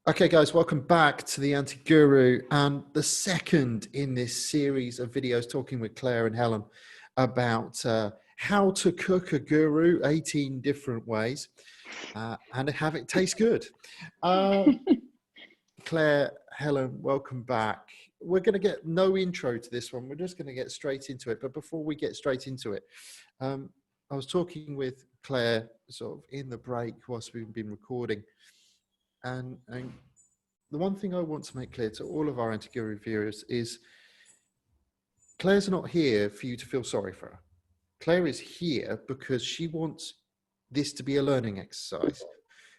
Okay, guys, welcome back to the Anti-Guru and the second in this series of videos talking with Claire and Helen about how to cook a guru 18 different ways and have it taste good. Claire, Helen, welcome back. We're going to get no intro to this one. We're just going to get straight into it. But before we get straight into it, I was talking with Claire sort of in the break whilst we've been recording. And the one thing I want to make clear to all of our Anti-Guru viewers is Claire's not here for you to feel sorry for her. Claire is here because she wants this to be a learning exercise.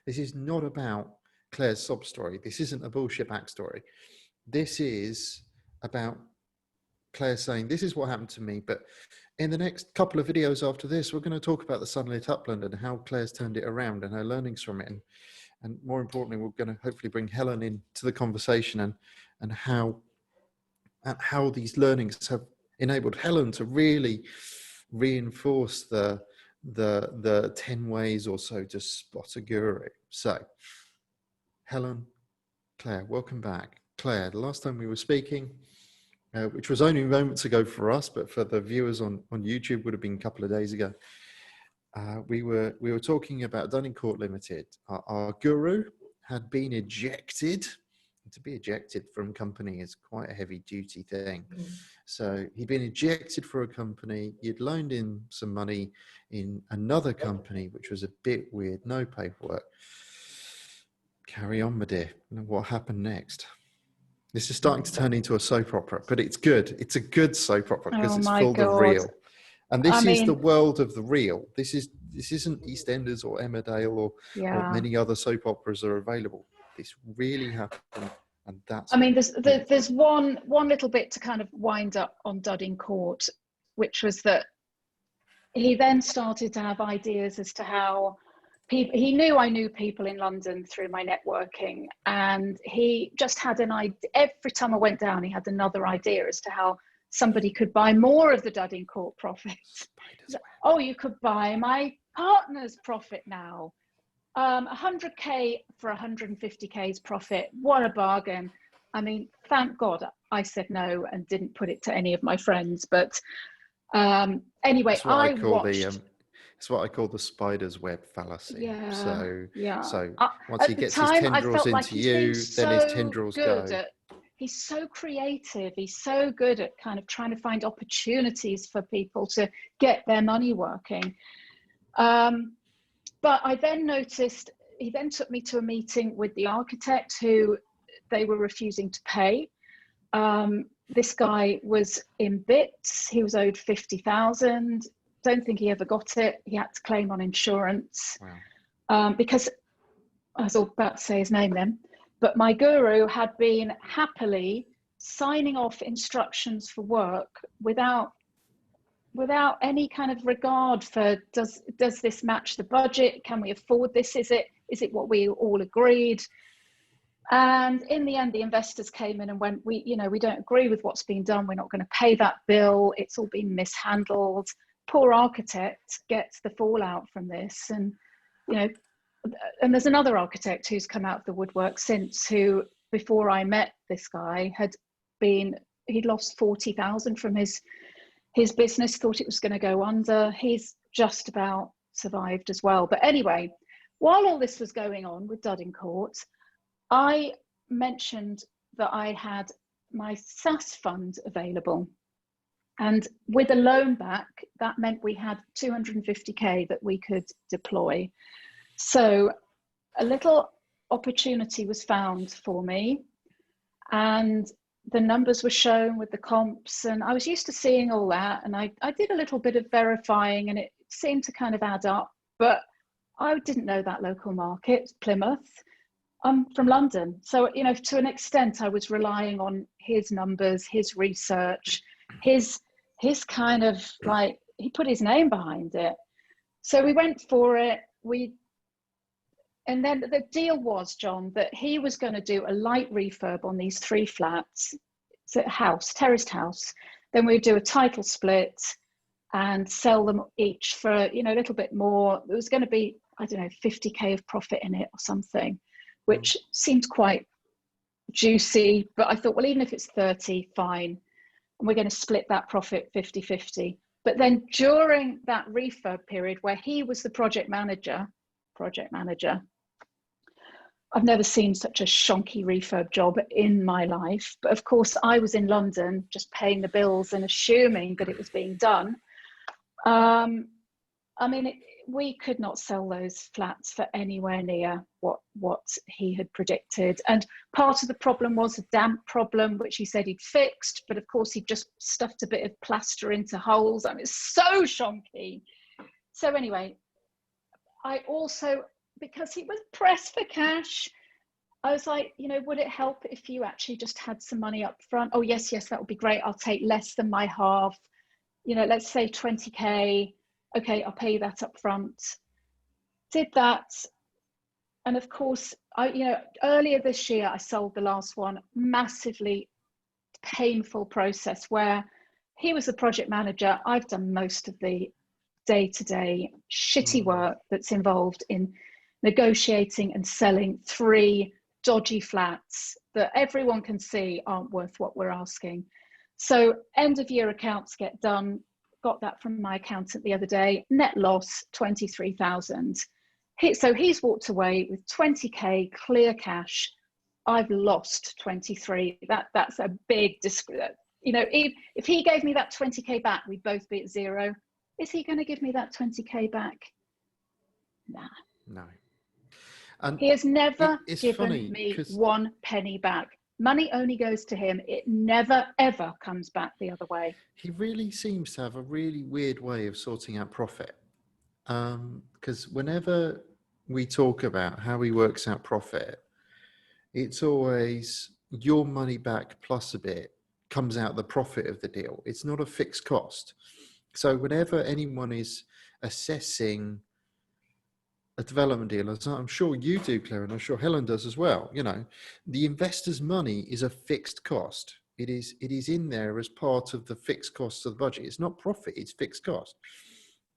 This is not about Claire's sob story. This isn't a bullshit backstory. This is about Claire saying, this is what happened to me, but in the next couple of videos after this, we're going to talk about the sunlit upland and how Claire's turned it around and her learnings from it. And more importantly, we're going to hopefully bring Helen into the conversation and how these learnings have enabled Helen to really reinforce the 10 ways or so to spot a guru. So, Helen, Claire, welcome back. Claire, the last time we were speaking, which was only moments ago for us, but for the viewers on YouTube would have been a couple of days ago. We were talking about Dunning-Court Limited. Our guru had been ejected. To be ejected from company is quite a heavy duty thing. So he'd been ejected for a company. You'd loaned in some money in another company, which was a bit weird. No paperwork. Carry on, my dear. What happened next? This is starting to turn into a soap opera, but it's good. It's a good soap opera because it's full of real. And this is the world of the real. This isn't EastEnders or Emmerdale or many other soap operas are available. This really happened, and that's. I mean, there's one little bit to kind of wind up on Dunning-Court, which was that he then started to have ideas as to how he knew I knew people in London through my networking, and he just had an idea. Every time I went down, he had another idea as to how somebody could buy more of the Dunning-Court profits. Oh, you could buy my partner's profit now. 100K for 150K's profit. What a bargain. I mean, thank God I said no and didn't put it to any of my friends. But anyway, it's what I call the spider's web fallacy. Yeah. So once he gets his tendrils into you, then his tendrils go. He's so creative. He's so good at kind of trying to find opportunities for people to get their money working. But I then noticed, he then took me to a meeting with the architect who they were refusing to pay. This guy was in bits. He was owed 50,000. Don't think he ever got it. He had to claim on insurance. Wow. Because I was about to say his name then. But my guru had been happily signing off instructions for work without any kind of regard for does this match the budget? Can we afford this? Is it what we all agreed? And in the end, the investors came in and went, we don't agree with what's being done. We're not going to pay that bill. It's all been mishandled. Poor architect gets the fallout from this, and and there's another architect who's come out of the woodwork since, who, before I met this guy, he'd lost 40,000 from his business, thought it was going to go under. He's just about survived as well. But anyway, while all this was going on with Dunning-Court, I mentioned that I had my SAS fund available. And with a loan back, that meant we had 250K that we could deploy. So a little opportunity was found for me, and the numbers were shown with the comps, and I was used to seeing all that, and I did a little bit of verifying, and it seemed to kind of add up, but I didn't know that local market, Plymouth. I'm from London, so to an extent I was relying on his numbers, his research, his kind of like, he put his name behind it. So we went for it. And then the deal was, John, that he was going to do a light refurb on these 3 flats. It's a house, terraced house. Then we'd do a title split and sell them each for, a little bit more. There was going to be, I don't know, 50K of profit in it or something. which seemed quite juicy. But I thought, well, even if it's 30, fine. And we're going to split that profit 50-50. But then during that refurb period where he was the project manager, I've never seen such a shonky refurb job in my life. But of course, I was in London just paying the bills and assuming that it was being done. I mean, we could not sell those flats for anywhere near what he had predicted. And part of the problem was a damp problem, which he said he'd fixed. But of course, he'd just stuffed a bit of plaster into holes. I mean, it's so shonky. So anyway, I also, because he was pressed for cash, I was like, you know, would it help if you actually just had some money up front? Oh, yes, that would be great. I'll take less than my half. You know, let's say 20K. Okay, I'll pay you that up front. Did that. And of course, earlier this year, I sold the last one. Massively painful process where he was the project manager. I've done most of the day-to-day shitty work that's involved in negotiating and selling 3 dodgy flats that everyone can see aren't worth what we're asking. So end of year accounts get done. Got that from my accountant the other day. Net loss 23,000. So he's walked away with 20K clear cash. I've lost 23. That's a big, you know, if he gave me that 20K back, we'd both be at zero. Is he going to give me that 20K back? Nah. No. And he has never given funny, me 1 penny back. Money only goes to him. It never, ever comes back the other way. He really seems to have a really weird way of sorting out profit. Because whenever we talk about how he works out profit, it's always your money back plus a bit comes out the profit of the deal. It's not a fixed cost. So whenever anyone is assessing a development deal, as I'm sure you do, Claire, and I'm sure Helen does as well, you know, the investor's money is a fixed cost. It is in there as part of the fixed costs of the budget. It's not profit, it's fixed cost.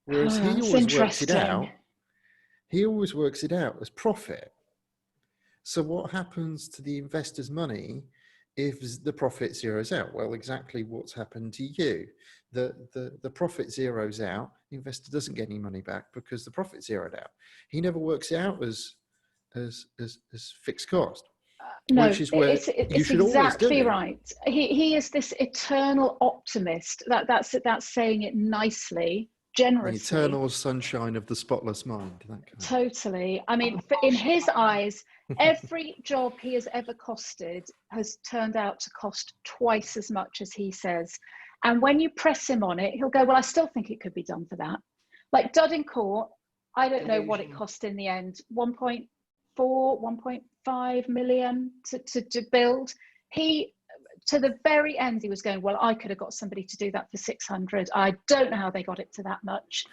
Whereas he always works it out. He always works it out as profit. So what happens to the investor's money if the profit zeroes out? Well, exactly what's happened to you. The profit zeroes out, the investor doesn't get any money back because the profit zeroed out. He never works it out as fixed cost. No, which is where it's exactly right. He is this eternal optimist. That's saying it nicely, generously. The eternal sunshine of the spotless mind. Totally. I mean, in his eyes, every job he has ever costed has turned out to cost twice as much as he says. And when you press him on it, he'll go, well, I still think it could be done for that. Like Dudding Court, I don't know what it cost in the end, 1.4, 1.5 million to build. He, to the very end, he was going, well, I could have got somebody to do that for 600. I don't know how they got it to that much.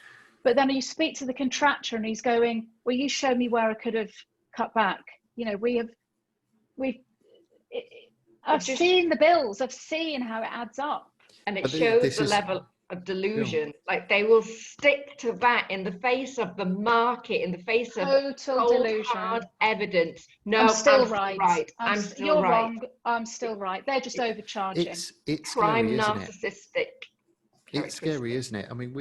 But then you speak to the contractor and he's going, well, you show me where I could have cut back. You know, I've seen the bills. I've seen how it adds up. And it shows the level of delusion. Like they will stick to that in the face of the market, in the face of total delusion, hard evidence. No, I'm still right. I'm still you're right. wrong. I'm still right. They're just overcharging. It's prime scary, narcissistic. It's scary, isn't it? I mean,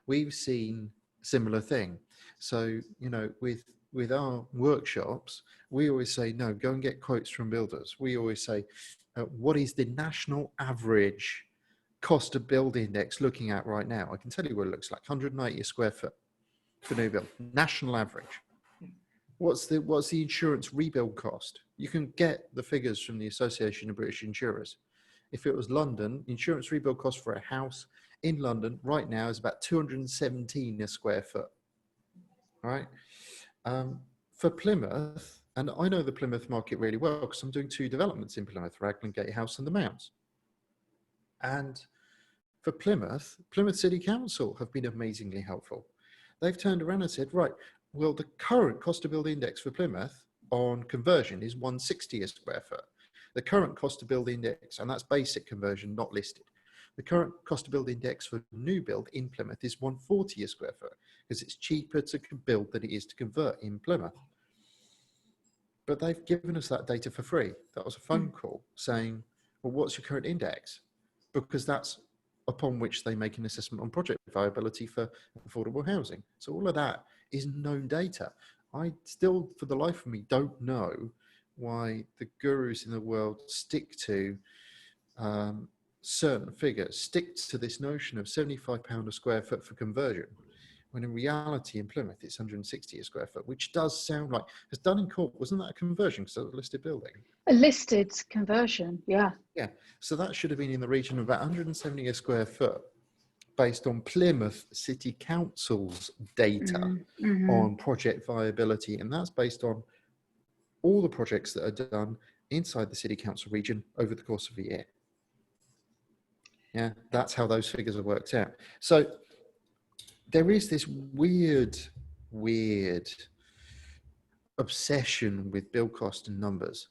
we've seen similar thing. So, you know, with our workshops, we always say, no, go and get quotes from builders. We always say, what is the national average cost of build index looking at right now? I can tell you what it looks like: 190 a square foot for new build, national average. What's the insurance rebuild cost? You can get the figures from the Association of British Insurers. If it was London, insurance rebuild cost for a house in London right now is about 217 a square foot. All right. For Plymouth, and I know the Plymouth market really well because I'm doing 2 developments in Plymouth, Raglan Gate House and the Mounds. And for Plymouth City Council have been amazingly helpful. They've turned around and said, right, well, the current cost to build index for Plymouth on conversion is 160 a square foot. The current cost to build index, and that's basic conversion, not listed. The current cost to build index for new build in Plymouth is 140 a square foot because it's cheaper to build than it is to convert in Plymouth. but they've given us that data for free. That was a phone call saying, well, what's your current index? Because that's upon which they make an assessment on project viability for affordable housing. So all of that is known data. I still, for the life of me, don't know why the gurus in the world stick to certain figures, stick to this notion of £75 a square foot for conversion, when in reality in Plymouth it's 160 a square foot, which does sound like, as done in court, wasn't that a conversion because it was a listed building? A listed conversion, yeah. Yeah, so that should have been in the region of about 170 a square foot based on Plymouth City Council's data on project viability, and that's based on all the projects that are done inside the City Council region over the course of a year. Yeah, that's how those figures are worked out. So there is this weird obsession with build cost and numbers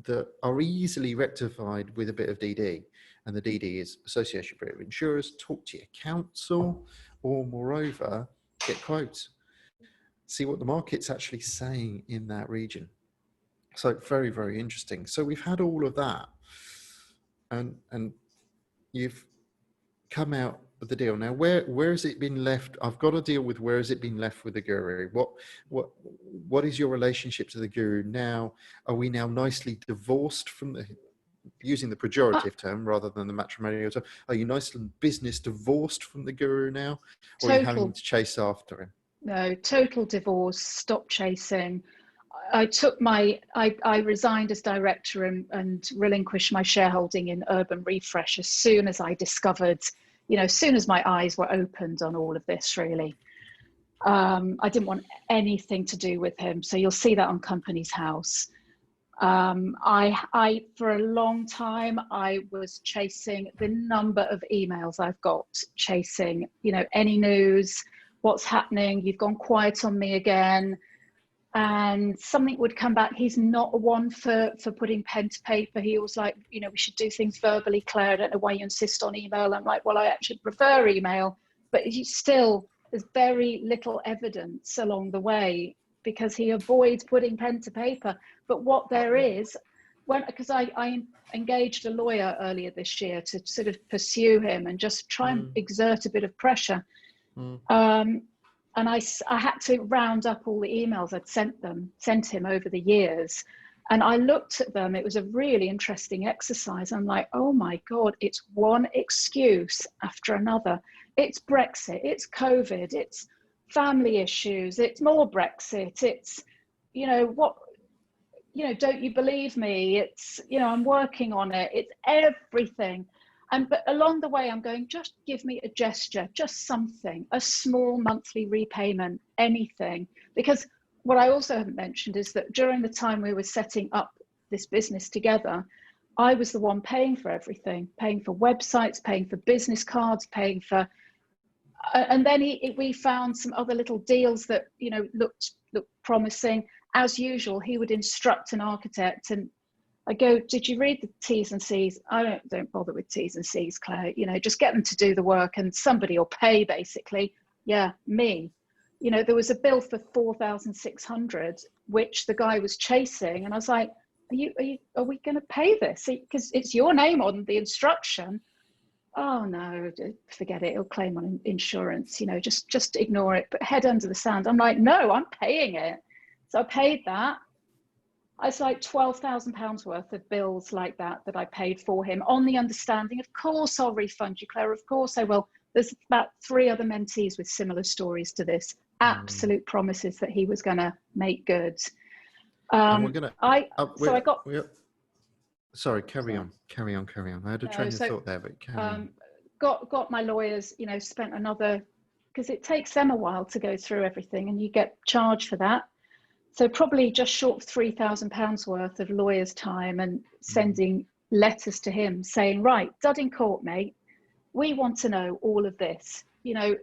that are easily rectified with a bit of DD. And the DD is Association of Insurers, talk to your council, or moreover, get quotes. See what the market's actually saying in that region. So very, very interesting. So we've had all of that, and you've come out with the deal. Now, where has it been left? I've got to deal with where has it been left with the guru? What is your relationship to the guru now? Are we now nicely divorced from the, using the pejorative term rather than the matrimonial term? Are you nicely business divorced from the guru now, or are you having to chase after him? No, total divorce. Stop chasing. I resigned as director and relinquished my shareholding in Urban Refresh as soon as I discovered, as soon as my eyes were opened on all of this, really. I didn't want anything to do with him. So you'll see that on Companies House. I for a long time, I was chasing the number of emails I've got, chasing, any news, what's happening, you've gone quiet on me again. And something would come back. He's not one for putting pen to paper. He was like, we should do things verbally, Claire. I don't know why you insist on email. I'm like, well, I actually prefer email, but there's very little evidence along the way because he avoids putting pen to paper. But what there is, because I engaged a lawyer earlier this year to sort of pursue him and just try and exert a bit of pressure. And I had to round up all the emails I'd sent him over the years. And I looked at them. It was a really interesting exercise. I'm like, oh my God, it's one excuse after another. It's Brexit, it's COVID, it's family issues, it's more Brexit, it's, don't you believe me? It's, I'm working on it. It's everything. But along the way, I'm going, just give me a gesture, just something, a small monthly repayment, anything. Because what I also haven't mentioned is that during the time we were setting up this business together, I was the one paying for everything, paying for websites, paying for business cards, paying for, and then we found some other little deals that, looked promising. As usual, he would instruct an architect and I go, did you read the T's and C's? I don't bother with T's and C's, Claire. Just get them to do the work and somebody will pay, basically. Yeah, me. There was a bill for 4,600, which the guy was chasing, and I was like, are we going to pay this? Because it's your name on the instruction. Oh no, forget it. He'll claim on insurance. Just ignore it. But head under the sand. I'm like, no, I'm paying it. So I paid that. It's like £12,000 worth of bills like that I paid for him on the understanding, of course, I'll refund you, Claire. Of course I will. There's about 3 other mentees with similar stories to this. Absolute promises that he was going to make good. And we're going to. Sorry, carry on. I had a train of thought there, but carry on. Got my lawyers, spent another, because it takes them a while to go through everything and you get charged for that. So probably just short of £3,000 worth of lawyer's time and sending letters to him saying, right, dud in court, mate. We want to know all of this. You owe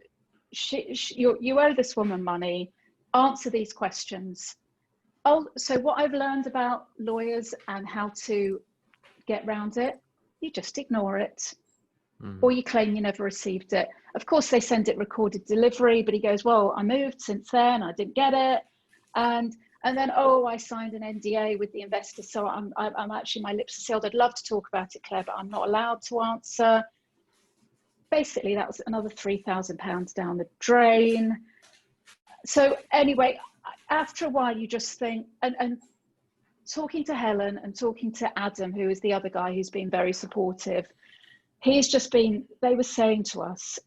this woman money. Answer these questions. Oh, so what I've learned about lawyers and how to get around it, you just ignore it. Or you claim you never received it. Of course, they send it recorded delivery, but he goes, well, I moved since then. I didn't get it. And And then, oh, I signed an NDA with the investor, so I'm actually, my lips are sealed. I'd love to talk about it, Claire, but I'm not allowed to answer. Basically, that was another £3,000 down the drain. So anyway, after a while, you just think, and talking to Helen and talking to Adam, who is the other guy who's been very supportive, they were saying to us,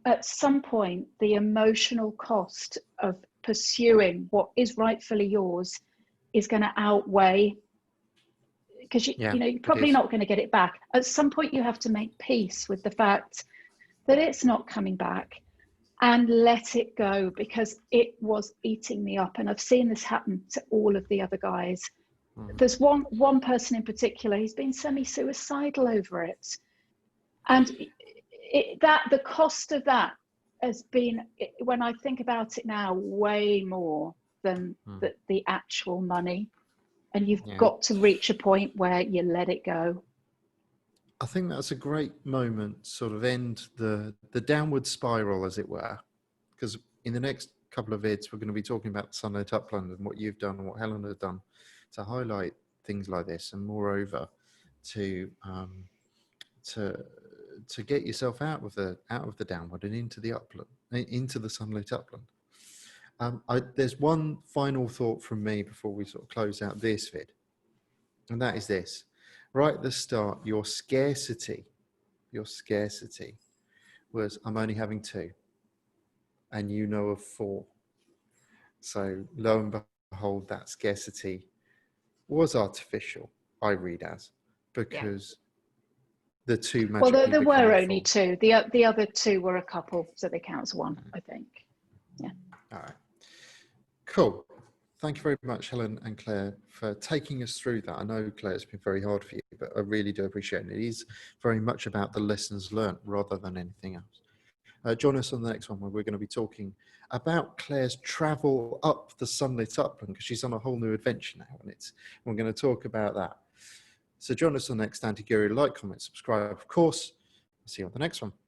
at some point, the emotional cost of pursuing what is rightfully yours is going to outweigh, because you're probably not going to get it back. At some point, you have to make peace with the fact that it's not coming back and let it go, because it was eating me up. And I've seen this happen to all of the other guys. There's one person in particular, he's been semi-suicidal over it. And the cost of that has been, when I think about it now, way more than the actual money. And you've got to reach a point where you let it go. I think that's a great moment to sort of end the downward spiral, as it were, because in the next couple of vids, we're going to be talking about Sunlit Upland and what you've done and what Helen has done to highlight things like this, and moreover, to get yourself out of the downward and into the upland, into the sunlit upland. There's one final thought from me before we sort of close out this vid, and that is this: right at the start, your scarcity was, I'm only having 2, and you know of 4. So lo and behold, that scarcity was artificial, I read as, because the 2 magically well, there were only 4. 2. The other 2 were a couple, so they count as 1, I think. Yeah. All right. Cool. Thank you very much, Helen and Claire, for taking us through that. I know, Claire, it's been very hard for you, but I really do appreciate it. It is very much about the lessons learned rather than anything else. Join us on the next one, where we're going to be talking about Claire's travel up the sunlit upland, because she's on a whole new adventure now, and we're going to talk about that. So join us on the next Anti-Guru. Like, comment, subscribe, of course. See you on the next one.